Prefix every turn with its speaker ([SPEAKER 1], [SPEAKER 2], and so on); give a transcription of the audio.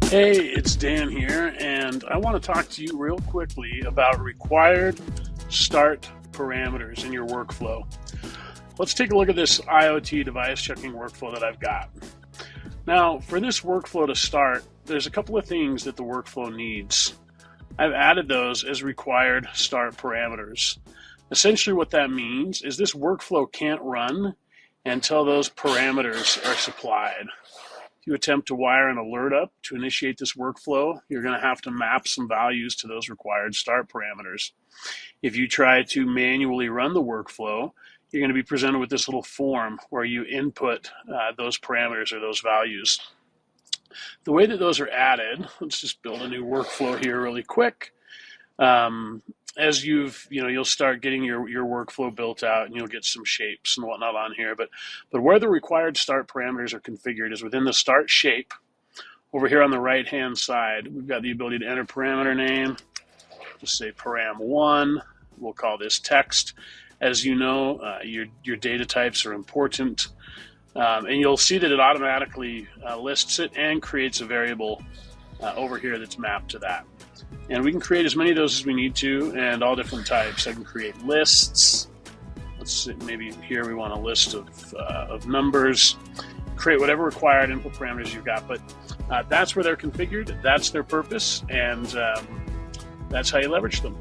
[SPEAKER 1] Hey, it's Dan here, and I want to talk to you real quickly about required start parameters in your workflow. Let's take a look at this IoT device checking workflow that I've got. Now, for this workflow to start, there's a couple of things that the workflow needs. I've added those as required start parameters. Essentially what that means is this workflow can't run until those parameters are supplied. If you attempt to wire an alert up to initiate this workflow, you're going to have to map some values to those required start parameters. If you try to manually run the workflow, you're going to be presented with this little form where you input those parameters or those values. The way that those are added, let's just build a new workflow here really quick. As you'll start getting your workflow built out, and you'll get some shapes and whatnot on here. But where the required start parameters are configured is within the start shape. Over here on the right-hand side, we've got the ability to enter parameter name. Just say param1. We'll call this text. As you know, your data types are important. And you'll see that it automatically lists it and creates a variable over here that's mapped to that. And we can create as many of those as we need to, and all different types. I can create lists. Let's see, maybe here we want a list of numbers. Create whatever required input parameters you've got, but that's where they're configured. That's their purpose, and that's how you leverage them.